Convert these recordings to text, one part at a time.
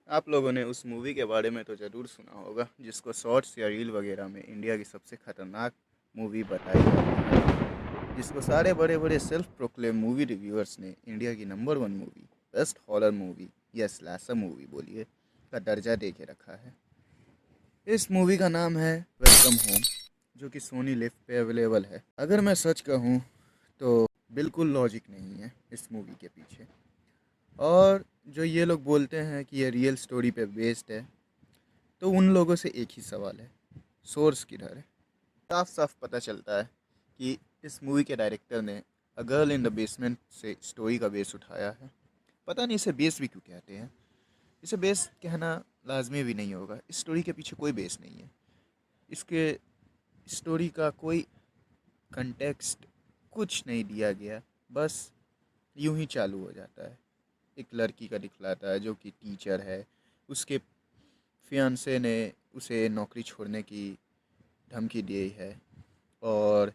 आप लोगों ने उस मूवी के बारे में तो ज़रूर सुना होगा जिसको शॉर्ट्स या रील वगैरह में इंडिया की सबसे खतरनाक मूवी बताई जाती है, जिसको सारे बड़े बड़े सेल्फ प्रोक्लेम मूवी रिव्यूअर्स ने इंडिया की number one movie, best horror movie या स्लैशर मूवी बोलिए का दर्जा दे के रखा है। इस मूवी का नाम है वेलकम होम, जो कि सोनी लिव पे अवेलेबल है। अगर मैं सच कहूँ तो बिल्कुल लॉजिक नहीं है इस मूवी के पीछे। और जो ये लोग बोलते हैं कि ये रियल स्टोरी पे बेस्ड है, तो उन लोगों से एक ही सवाल है, सोर्स किधर है। साफ साफ पता चलता है कि इस मूवी के डायरेक्टर ने a girl in the basement से स्टोरी का बेस उठाया है। पता नहीं इसे बेस भी क्यों कहते हैं, इसे बेस कहना लाजमी भी नहीं होगा। इस स्टोरी के पीछे कोई बेस नहीं है, इसके स्टोरी का कोई कंटेक्स्ट कुछ नहीं दिया गया, बस यूं ही चालू हो जाता है। एक लड़की का दिखलाता है जो कि टीचर है, उसके फियांसे ने उसे नौकरी छोड़ने की धमकी दी है और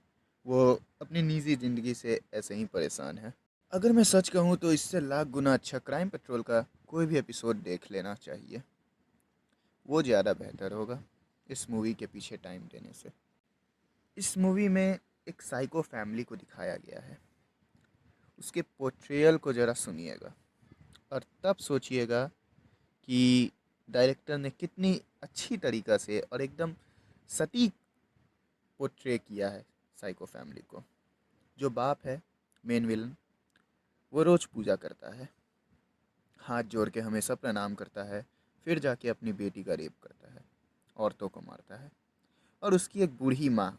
वो अपनी निजी ज़िंदगी से ऐसे ही परेशान है। अगर मैं सच कहूँ तो इससे लाख गुना अच्छा क्राइम पेट्रोल का कोई भी एपिसोड देख लेना चाहिए, वो ज़्यादा बेहतर होगा इस मूवी के पीछे टाइम देने से। इस मूवी में एक साइको फैमिली को दिखाया गया है, उसके पोर्ट्रेयल को ज़रा सुनिएगा और तब सोचिएगा कि डायरेक्टर ने कितनी अच्छी तरीक़ा से और एकदम सटीक पोर्ट्रे किया है साइको फैमिली को। जो बाप है, मेन विलन, वो रोज़ पूजा करता है, हाथ जोड़ के हमेशा प्रणाम करता है, फिर जाके अपनी बेटी का रेप करता है, औरतों को मारता है। और उसकी एक बूढ़ी माँ,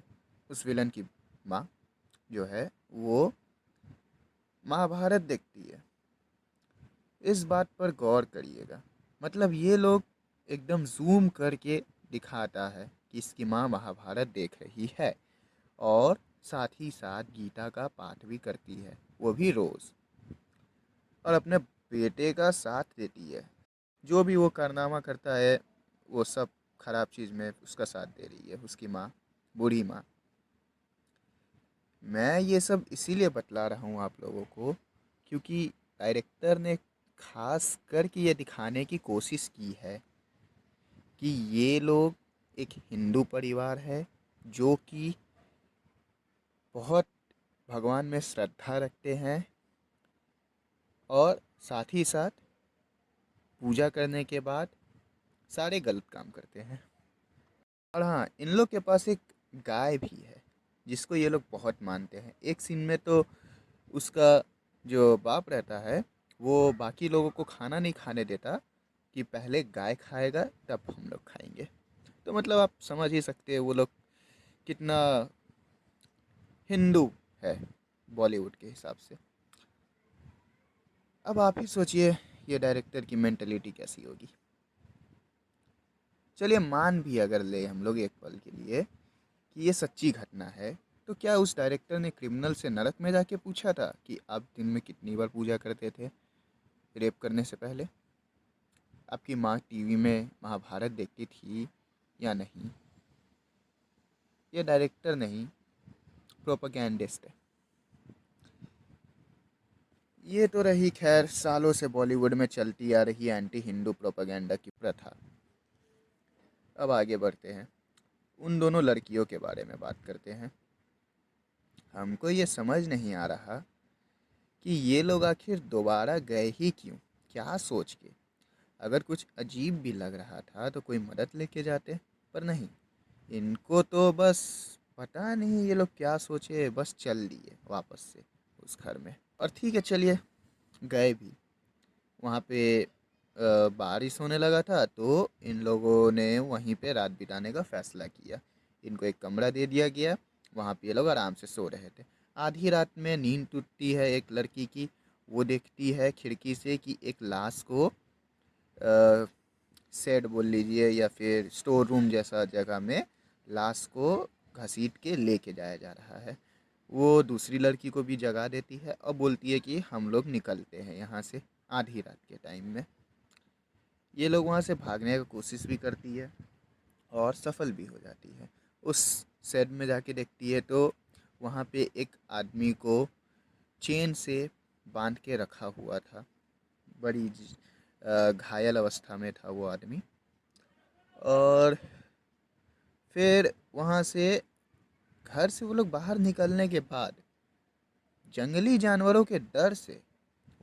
उस विलन की माँ जो है, वो महाभारत देखती है। इस बात पर गौर करिएगा, मतलब ये लोग एकदम जूम करके दिखाता है कि इसकी माँ महाभारत देख रही है और साथ ही साथ गीता का पाठ भी करती है, वो भी रोज़, और अपने बेटे का साथ देती है। जो भी वो कारनामा करता है, वो सब खराब चीज़ में उसका साथ दे रही है उसकी माँ, बूढ़ी माँ। मैं ये सब इसीलिए बतला रहा हूँ आप लोगों को क्योंकि डायरेक्टर ने खास करके ये दिखाने की कोशिश की है कि ये लोग एक हिंदू परिवार है जो कि बहुत भगवान में श्रद्धा रखते हैं और साथ ही साथ पूजा करने के बाद सारे गलत काम करते हैं। और हाँ, इन लोग के पास एक गाय भी है जिसको ये लोग बहुत मानते हैं। एक सीन में तो उसका जो बाप रहता है, वो बाकी लोगों को खाना नहीं खाने देता कि पहले गाय खाएगा तब हम लोग खाएंगे। तो मतलब आप समझ ही सकते हैं वो लोग कितना हिंदू है बॉलीवुड के हिसाब से। अब आप ही सोचिए ये डायरेक्टर की मेंटलिटी कैसी होगी। चलिए मान भी अगर ले हम लोग एक पल के लिए कि ये सच्ची घटना है, तो क्या उस डायरेक्टर ने क्रिमिनल से नरक में जाके पूछा था कि आप दिन में कितनी बार पूजा करते थे रेप करने से पहले? आपकी माँ टीवी में महाभारत देखती थी या नहीं? ये डायरेक्टर नहीं, प्रोपेगेंडिस्ट है। ये तो रही खैर सालों से बॉलीवुड में चलती आ रही एंटी हिंदू प्रोपेगेंडा की प्रथा। अब आगे बढ़ते हैं, उन दोनों लड़कियों के बारे में बात करते हैं। हमको ये समझ नहीं आ रहा कि ये लोग आखिर दोबारा गए ही क्यों, क्या सोच के। अगर कुछ अजीब भी लग रहा था तो कोई मदद लेके जाते, पर नहीं, इनको तो बस पता नहीं ये लोग क्या सोचे, बस चल दिए वापस से उस घर में। और ठीक है चलिए, गए भी वहाँ पे। बारिश होने लगा था तो इन लोगों ने वहीं पे रात बिताने का फ़ैसला किया। इनको एक कमरा दे दिया गया, वहाँ पे ये लोग आराम से सो रहे थे। आधी रात में नींद टूटती है एक लड़की की, वो देखती है खिड़की से कि एक लाश को शेड बोल लीजिए या फिर स्टोर रूम जैसा जगह में लाश को घसीट के लेके जाया जा रहा है। वो दूसरी लड़की को भी जगा देती है और बोलती है कि हम लोग निकलते हैं यहाँ से आधी रात के टाइम में। ये लोग वहाँ से भागने की कोशिश भी करती है और सफल भी हो जाती है। उस शेड में जाके देखती है तो वहाँ पे एक आदमी को चेन से बांध के रखा हुआ था, बड़ी घायल अवस्था में था वो आदमी। और फिर वहाँ से घर से वो लोग बाहर निकलने के बाद जंगली जानवरों के डर से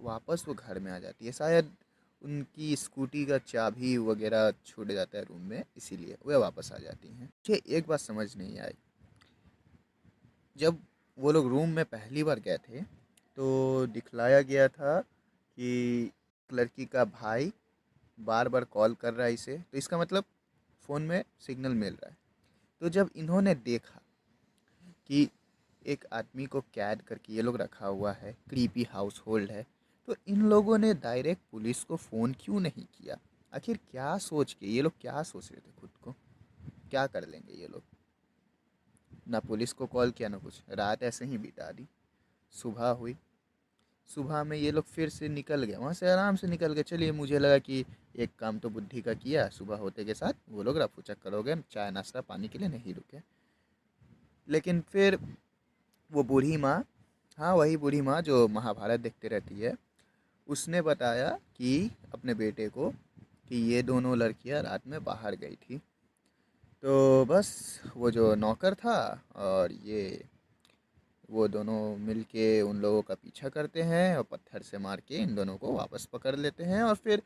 वापस वो घर में आ जाती है। शायद उनकी स्कूटी का चाबी वगैरह छूट जाता है रूम में, इसीलिए वे वापस आ जाती हैं। मुझे एक बात समझ नहीं आई, जब वो लोग रूम में पहली बार गए थे तो दिखलाया गया था कि लड़की का भाई बार बार कॉल कर रहा है इसे, तो इसका मतलब फ़ोन में सिग्नल मिल रहा है। तो जब इन्होंने देखा कि एक आदमी को कैद करके ये लोग रखा हुआ है, क्रीपी हाउस होल्ड है, तो इन लोगों ने डायरेक्ट पुलिस को फ़ोन क्यों नहीं किया? आखिर क्या सोच के ये लोग क्या सोच रहे थे खुद को, क्या कर लेंगे ये लोग? ना पुलिस को कॉल किया ना कुछ, रात ऐसे ही बिता दी। सुबह हुई, सुबह में ये लोग फिर से निकल गए वहाँ से, आराम से निकल गए। चलिए, मुझे लगा कि एक काम तो बुद्धि का किया, सुबह होते के साथ वो लोग रफू चक्कर हो गए, चाय नाश्ता पानी के लिए नहीं रुके। लेकिन फिर वो बूढ़ी माँ, हाँ वही बूढ़ी माँ जो महाभारत देखते रहती है, उसने बताया कि अपने बेटे को कि ये दोनों लड़कियां रात में बाहर गई थी। तो बस वो जो नौकर था और ये, वो दोनों मिलके उन लोगों का पीछा करते हैं और पत्थर से मार के इन दोनों को वापस पकड़ लेते हैं। और फिर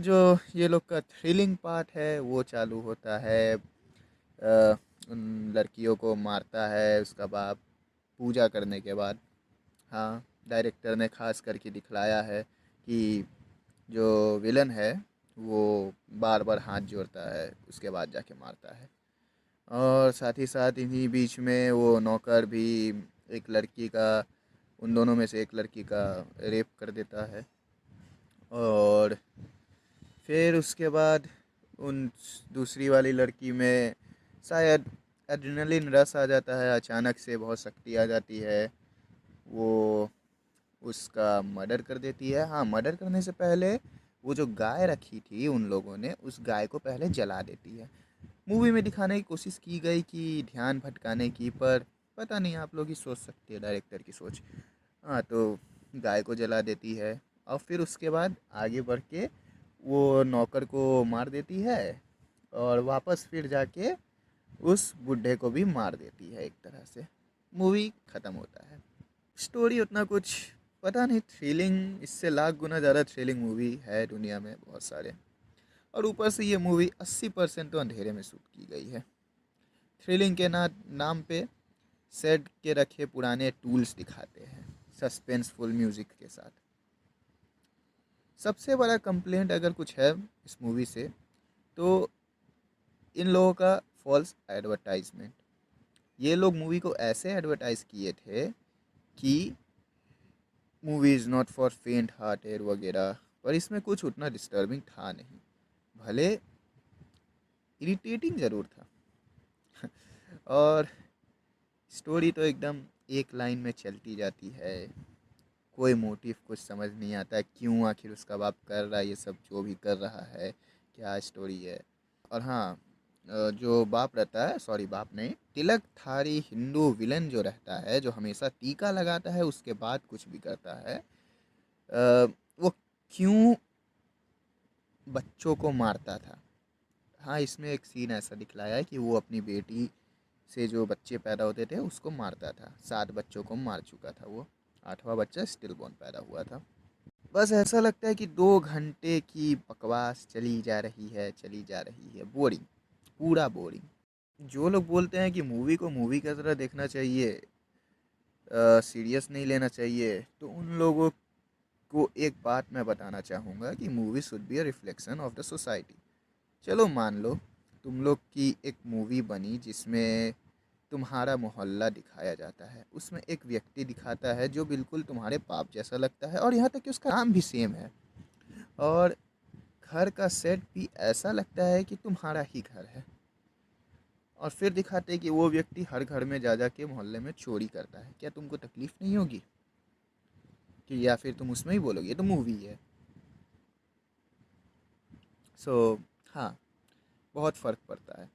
जो ये लोग का थ्रिलिंग पार्ट है वो चालू होता है। उन लड़कियों को मारता है उसका बाप पूजा करने के बाद। हाँ, डायरेक्टर ने खास करके दिखलाया है कि जो विलन है वो बार बार हाथ जोड़ता है उसके बाद जाके मारता है। और साथ ही साथ इन्हीं बीच में वो नौकर भी एक लड़की का, उन दोनों में से एक लड़की का रेप कर देता है। और फिर उसके बाद उन दूसरी वाली लड़की में शायद एड्रेनलिन रश आ जाता है, अचानक से बहुत शक्ति आ जाती है, वो उसका मर्डर कर देती है। हाँ, मर्डर करने से पहले वो जो गाय रखी थी उन लोगों ने, उस गाय को पहले जला देती है। मूवी में दिखाने की कोशिश की गई कि ध्यान भटकाने की, पर पता नहीं, आप लोग ही सोच सकते हैं डायरेक्टर की सोच। हाँ, तो गाय को जला देती है और फिर उसके बाद आगे बढ़ के वो नौकर को मार देती है और वापस फिर जाके उस बुढ़े को भी मार देती है। एक तरह से मूवी ख़त्म होता है। स्टोरी उतना कुछ पता नहीं, थ्रिलिंग इससे लाख गुना ज़्यादा थ्रिलिंग मूवी है दुनिया में बहुत सारे। और ऊपर से ये मूवी 80% तो अंधेरे में शूट की गई है। थ्रिलिंग के नाम पे सेट के रखे पुराने टूल्स दिखाते हैं सस्पेंसफुल म्यूज़िक के साथ। सबसे बड़ा कंप्लेंट अगर कुछ है इस मूवी से, तो इन लोगों का फॉल्स एडवर्टाइजमेंट। ये लोग मूवी को ऐसे एडवर्टाइज किए थे कि मूवी इज़ नॉट फॉर फेंट हार्टेड वगैरह, पर इसमें कुछ उतना डिस्टर्बिंग था नहीं, भले इरिटेटिंग ज़रूर था। और स्टोरी तो एकदम एक लाइन में चलती जाती है, कोई मोटिव कुछ समझ नहीं आता क्यों आखिर उसका बाप कर रहा है ये सब जो भी कर रहा है, क्या स्टोरी है। और हाँ, जो बाप रहता है, सॉरी बाप नहीं, तिलकधारी हिंदू विलन जो रहता है, जो हमेशा टीका लगाता है उसके बाद कुछ भी करता है, वो क्यों बच्चों को मारता था। हाँ, इसमें एक सीन ऐसा दिखलाया है कि वो अपनी बेटी से जो बच्चे पैदा होते थे उसको मारता था। 7 बच्चों को मार चुका था वो, 8वां बच्चा स्टिल बॉर्न पैदा हुआ था। बस ऐसा लगता है कि 2 घंटे की बकवास चली जा रही है, चली जा रही है, बोरिंग, पूरा बोरिंग। जो लोग बोलते हैं कि मूवी को मूवी की तरह देखना चाहिए, सीरियस नहीं लेना चाहिए, तो उन लोगों को एक बात मैं बताना चाहूँगा कि movie should be a reflection of the society. चलो मान लो तुम लोग की एक मूवी बनी जिसमें तुम्हारा मोहल्ला दिखाया जाता है, उसमें एक व्यक्ति दिखाता है जो बिल्कुल तुम्हारे बाप जैसा लगता है और यहाँ तक कि उसका नाम भी सेम है, और घर का सेट भी ऐसा लगता है कि तुम्हारा ही घर है। और फिर दिखाते हैं कि वो व्यक्ति हर घर में जा जा के मोहल्ले में चोरी करता है, क्या तुमको तकलीफ़ नहीं होगी? कि या फिर तुम उसमें ही बोलोगे ये तो मूवी है। सो हाँ, बहुत फ़र्क पड़ता है।